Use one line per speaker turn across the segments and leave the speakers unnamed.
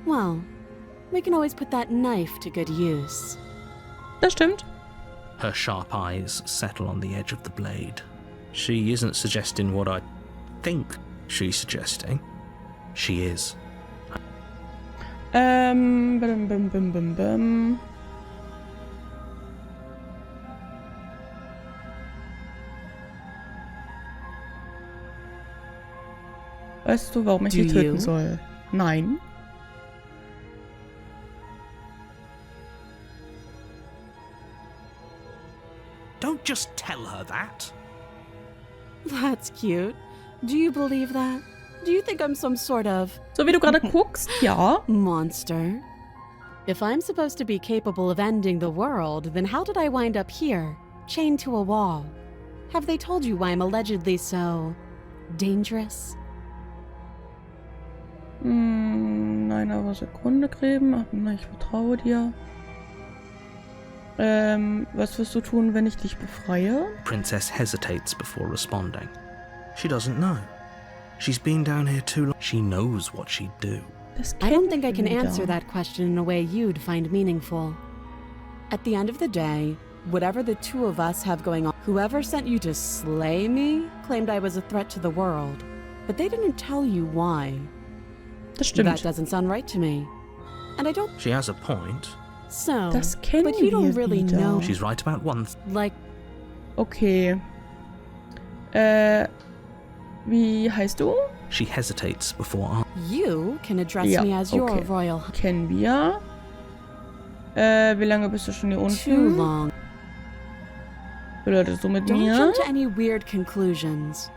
Well, we can always put that knife to good use.
Das stimmt.
Her sharp eyes settle on the edge of the blade. She isn't suggesting what I think she's suggesting. She is.
Bim, bim, bim, bim, bim. Weißt du, warum ich sie töten soll? Nein.
Don't just tell her that.
That's cute. Do you believe that? Do you think I'm some sort of...
So wie du gerade guckst, ja.
Monster? If I'm supposed to be capable of ending the world, then how did I wind up here, chained to a wall? Have they told you why I'm allegedly so... dangerous?
Nein, aber Sekunde, Gräben. Na, ich vertraue dir. Was wirst du tun, wenn ich dich befreie?
Princess hesitates before responding. She doesn't know. She's been down here too long. She knows what she'd do.
I don't think I can answer that question in a way you'd find meaningful. At the end of the day, whatever the two of us have going on, whoever sent you to slay me claimed I was a threat to the world. But they didn't tell you why.
Das stimmt.
That doesn't sound right to me. And I don't...
She has a point.
So,
das kennen
but you don't
wir
really
wieder.
know.
She's right about one
Like...
Okay. Wie heißt du?
She hesitates before
You can address
Ja,
me as your
okay.
royal...
Kennen wir. Wie lange bist du schon hier
Too
unten?
long.
Flirtest du mit
Don't
mir?
jump to any weird conclusions.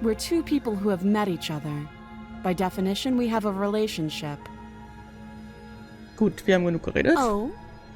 We're two people who have met each other. By definition, we have a relationship.
Gut, wir haben genug geredet.
Oh,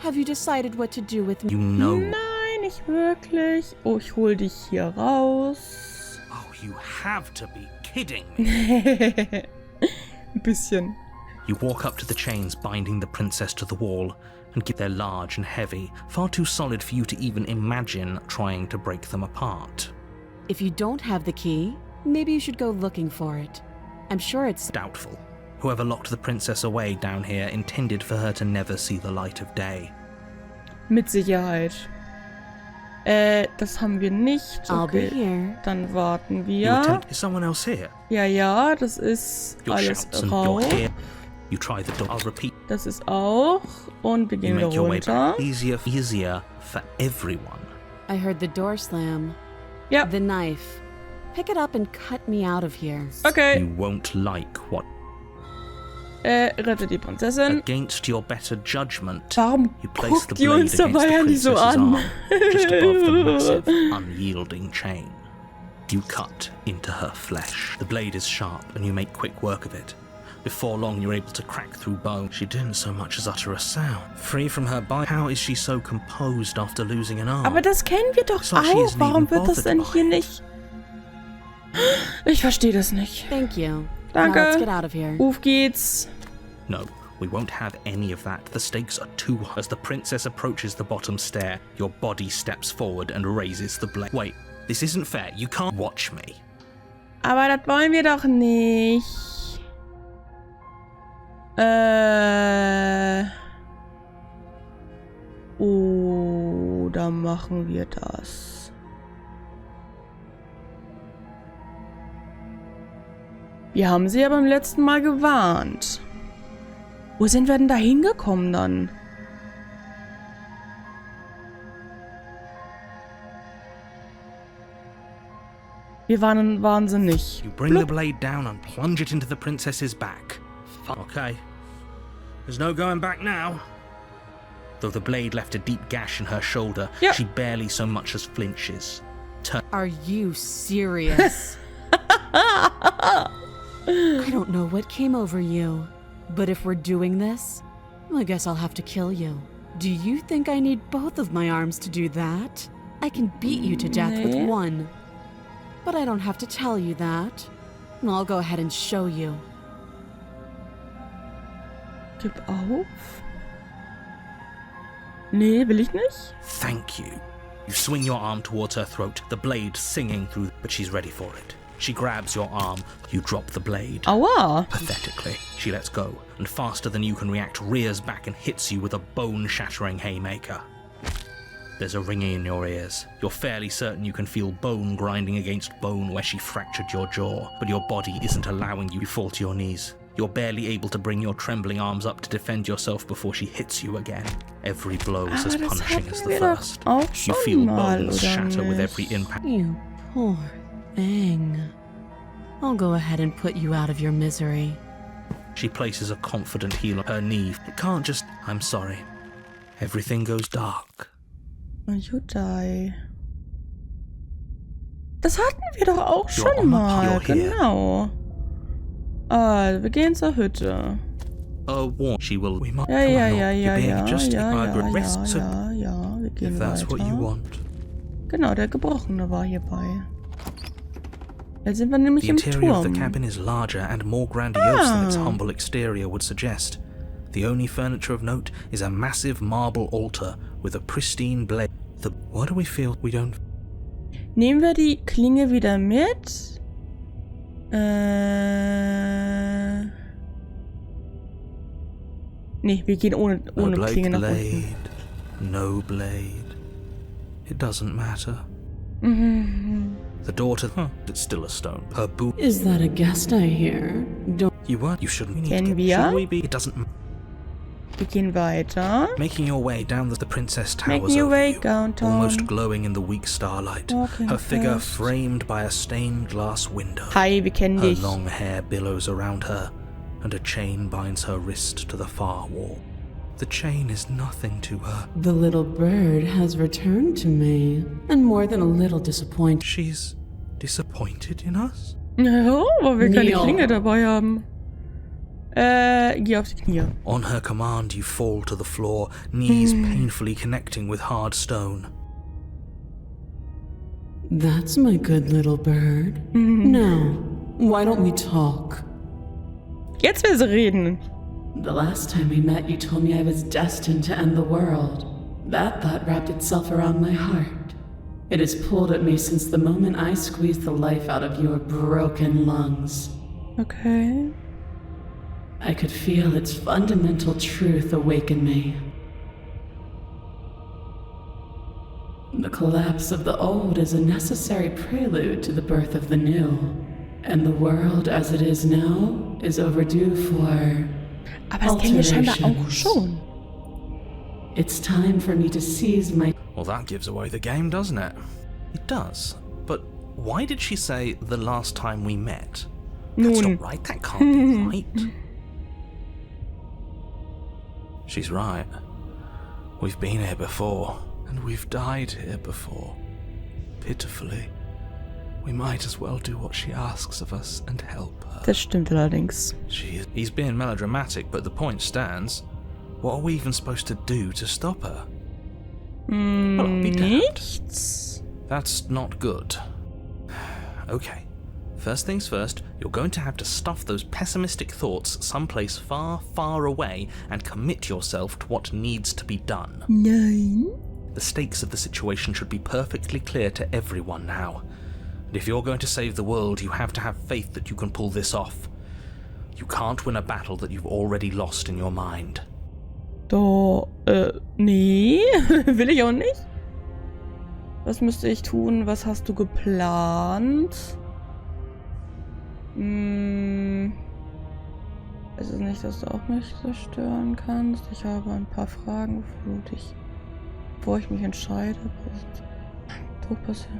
have you decided what to do with me?
you know.
Nein, nicht wirklich. Oh, ich hol dich hier raus.
Oh, you have to be kidding me.
Ein bisschen.
You walk up to the chains binding the princess to the wall and they're large and heavy, far too solid for you to even imagine trying to break them apart.
If you don't have the key, maybe you should go looking for it. I'm sure it's...
Doubtful. Whoever locked the princess away down here intended for her to never see the light of day.
Mit Sicherheit. Das haben wir nicht.
I'll be
Okay,
here.
dann warten
You
wir.
attempt. Is someone else here?
Ja, das ist
Your
alles
shouts and you're
raus.
here. You try the door. I'll repeat.
Das ist auch. Und wir
You
gehen wieder
make your way
runter.
back. Easier for everyone.
I heard the door slam.
Ja,
The knife. Pick it up and cut me out of here.
okay.
You won't like what,
Rette die Prinzessin.
against your better judgment,
Warum
you place the
guckt die
blade
uns
against
dabei
the
eigentlich so
princess's
an?
arm, just above the massive, unyielding chain. You cut into her flesh. The blade is sharp, and you make quick work of it. Before long, you're able to crack through bone. She didn't so much as utter a sound. Free from her bite. How is she so composed after losing an arm?
Aber das kennen wir doch
So she
auch.
isn't
Warum
even
wird das
bothered
denn
by
hier
it.
nicht? Ich verstehe das nicht.
Thank you. Now let's
Danke.
get out of here.
Auf geht's.
No, we won't have any of that. The stakes are too high. As the princess approaches the bottom stair, your body steps forward and raises the blade. Wait, this isn't fair. You can't watch me.
Aber das wollen wir doch nicht. Oder machen wir das? Wir haben sie ja beim letzten Mal gewarnt. Wo sind wir denn da hingekommen dann? Wir waren wahnsinnig.
You bring the blade down and plunge it into the princess's back. Okay. There's no going back now. Though the blade left a deep gash in her shoulder,
Yep.
she barely so much as flinches.
Are you serious? I don't know what came over you, but if we're doing this, I guess I'll have to kill you. Do you think I need both of my arms to do that? I can beat you to death with
Nee.
one. But I don't have to tell you that. I'll go ahead and show you.
Gib auf. Nee, will ich nicht.
Thank you. You swing your arm towards her throat, the blade singing through, but she's ready for it. She grabs your arm. You drop the blade.
Aua.
Pathetically, she lets go, and faster than you can react, rears back and hits you with a bone-shattering haymaker. There's a ringing in your ears. You're fairly certain you can feel bone grinding against bone where she fractured your jaw, but your body isn't allowing you to fall to your knees. You're barely able to bring your trembling arms up to defend yourself before she hits you again. Every blow is as punishing as the first. You feel bones shatter with every impact.
You poor thing. I'll go ahead and put you out of your misery.
She places a confident heel on her knee. It can't just... I'm sorry. Everything goes dark.
You die. Das hatten wir doch auch schon mal. Genau. Wir gehen zur Hütte.
She will... We might...
Ja. Wir gehen
if that's what you
weiter.
want.
Genau, der Gebrochene war hierbei. Jetzt sind wir nämlich
The
im
interior of the
Turm.
cabin is larger and more grandiose than its humble exterior would suggest. The only furniture of note is a massive marble altar with a pristine blade. Why do we feel we don't...
Nehmen wir die Klinge wieder mit? Nee, wir gehen ohne Klinge nach unten.
No blade. It doesn't matter. The door to... it's still a stone. Her boot...
Is that a guest I hear? Don't...
You weren't. You shouldn't. We need
Kennen
to
wir?
Should we be? It doesn't...
Wir gehen weiter.
Making your way down the princess towers
Making your
over
way
you,
downtown.
almost glowing in the weak starlight.
Walking
Her figure
fast.
framed by a stained glass window.
Hi, wir kennen
Her
dich.
long hair billows around her, and a chain binds her wrist to the far wall. The chain is nothing to her.
The little bird has returned to me, and more than a little disappointed.
She's disappointed in us?
Ja, weil wir keine
Neil.
Klinge dabei haben. Geh auf die Knie.
On her command, you fall to the floor, knees painfully connecting with hard stone.
That's my good little bird. Now, why don't we talk?
Jetzt will sie reden.
The last time we met, you told me I was destined to end the world. That thought wrapped itself around my heart. It has pulled at me since the moment I squeezed the life out of your broken lungs.
Okay.
I could feel its fundamental truth awaken me. The collapse of the old is a necessary prelude to the birth of the new. And the world as it is now is overdue for
Aber das kennen wir scheinbar auch
alterations.
schon.
It's time for me to seize my...
Well, that gives away the game, doesn't it? It does. But why did she say the last time we met? That's
Nun.
not right. That can't be right. She's right. We've been here before, and we've died here before. Pitifully. We might as well do what she asks of us and help her.
Das stimmt allerdings.
He's being melodramatic, but the point stands. What are we even supposed to do to stop her? Well, I'll be damned.
Nichts.
That's not good. Okay. First things first, you're going to have to stuff those pessimistic thoughts someplace far, far away and commit yourself to what needs to be done.
Nein.
The stakes of the situation should be perfectly clear to everyone now. And if you're going to save the world, you have to have faith that you can pull this off. You can't win a battle that you've already lost in your mind.
Nee, will ich auch nicht. Was müsste ich tun? Was hast du geplant? Es ist nicht, dass du auch mich zerstören kannst. Ich habe ein paar Fragen, bevor ich mich entscheide. Druck passiert.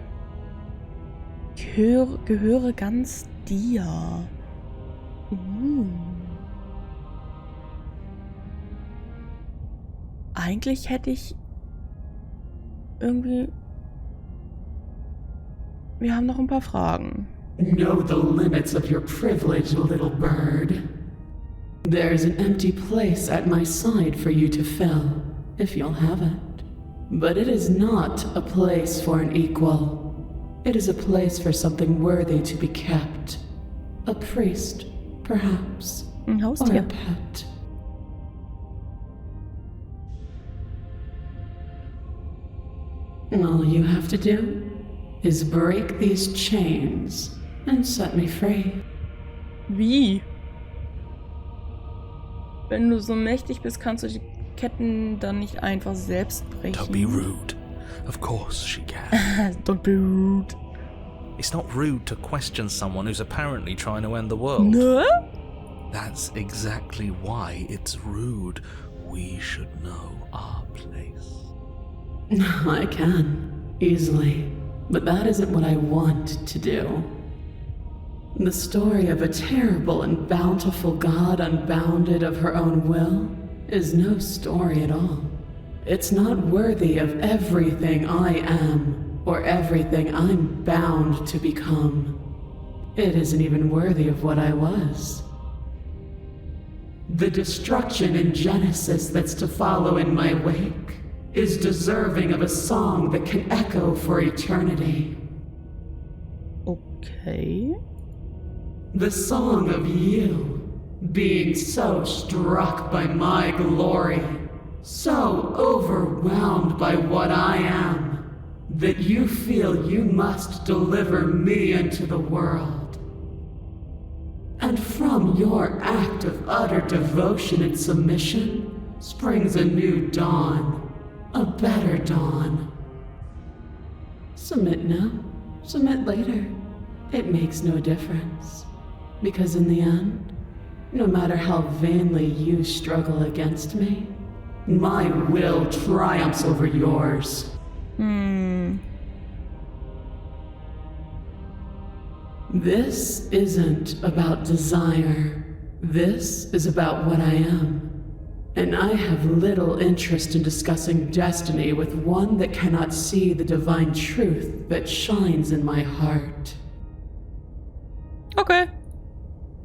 Ich gehöre ganz dir. Eigentlich hätte ich irgendwie... Wir haben noch ein paar Fragen.
Know the limits of your privilege, little bird. There's an empty place at my side for you to fill, if you'll have it. But it is not a place for an equal. It is a place for something worthy to be kept. A priest, perhaps.
Ein
Or a
Haustier.
pet. All you have to do is break these chains and set me free.
Wie? Wenn du so mächtig bist, kannst du die Ketten dann nicht einfach selbst brechen?
Don't be rude. Of course she can.
Don't be rude.
It's not rude to question someone who's apparently trying to end the world.
Ne?
That's exactly why it's rude. We should know our place.
I can, easily. But that isn't what I want to do. The story of a terrible and bountiful God unbounded of her own will is no story at all. It's not worthy of everything I am or everything I'm bound to become. It isn't even worthy of what I was. The destruction in Genesis that's to follow in my wake is deserving of a song that can echo for eternity.
Okay.
The song of you, being so struck by my glory, so overwhelmed by what I am, that you feel you must deliver me into the world. And from your act of utter devotion and submission springs a new dawn, a better dawn. Submit now, submit later. It makes no difference. Because in the end, no matter how vainly you struggle against me, my will triumphs over yours. This isn't about desire. This is about what I am. And I have little interest in discussing destiny with one that cannot see the divine truth that shines in my heart.
Okay.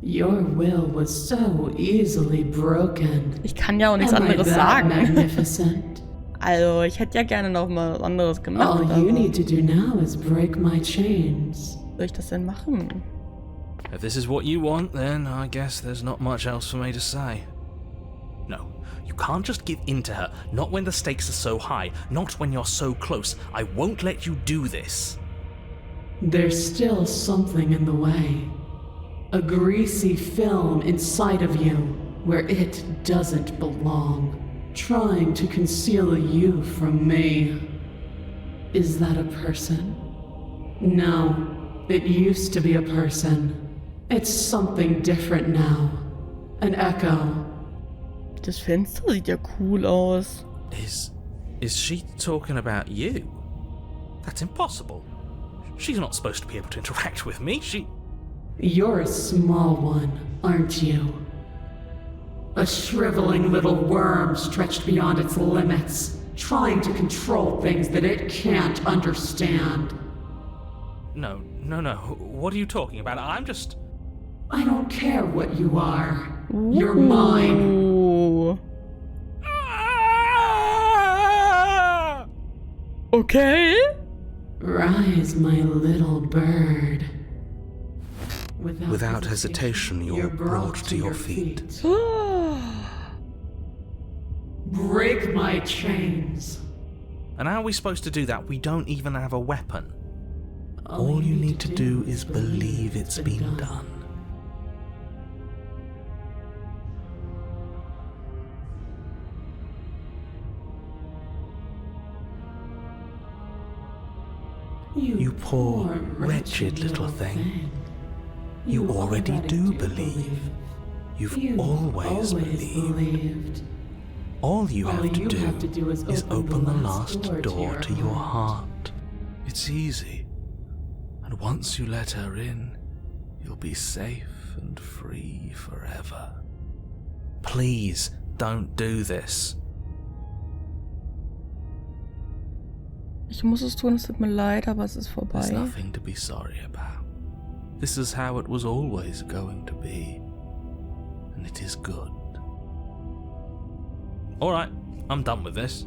Your will was so easily broken.
Ich kann ja auch nichts
Am I
anderes
that
sagen.
magnificent?
Also, ich hätte ja gerne noch mal was anderes gemacht.
All
aber
you need to do now is break my chains.
was soll ich das denn machen?
If this is what you want, then I guess there's not much else for me to say. No, you can't just give in to her. Not when the stakes are so high. Not when you're so close. I won't let you do this.
There's still something in the way. A greasy film inside of you where it doesn't belong, trying to conceal you from me. Is that a person? No, it used to be a person. It's something different now. An echo.
Das Fenster sieht ja cool aus.
Is she talking about you? That's impossible. She's not supposed to be able to interact with me.
You're a small one, aren't you? A shriveling little worm stretched beyond its limits, trying to control things that it can't understand.
No. What are you talking about?
I don't care what you are. You're mine.
Ooh. Okay.
Rise, my little bird.
Without hesitation, you're brought to your feet.
Break my chains.
And how are we supposed to do that? We don't even have a weapon. All you need to do is believe it's been done. You poor, wretched little thing. You already do believe. You've always believed. All you have to do is open the last door to your heart. It's easy. And once you let her in, you'll be safe and free forever. Please don't do this.
Ich muss es tun, es tut mir leid, aber es ist vorbei.
There's nothing to be sorry about. This is how it was always going to be. And it is good. Alright, I'm done with this.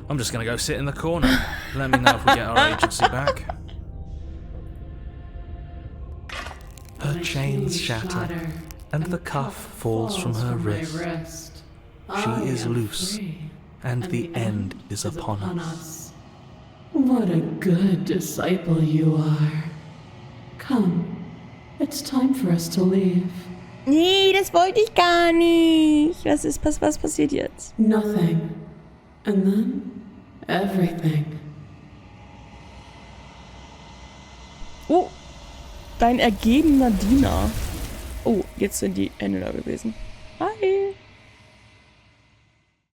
I'm just gonna go sit in the corner. Let me know if we get our agency back. Her chains shatter, and the cuff falls from her wrist. She is loose, and the end is upon us.
What a good disciple you are. Come, It's time for us to leave.
Nee, das wollte ich gar nicht. Was passiert jetzt?
Nothing. And then, everything.
Oh, dein ergebener Diener. Oh, jetzt sind die Ende da gewesen. Hi.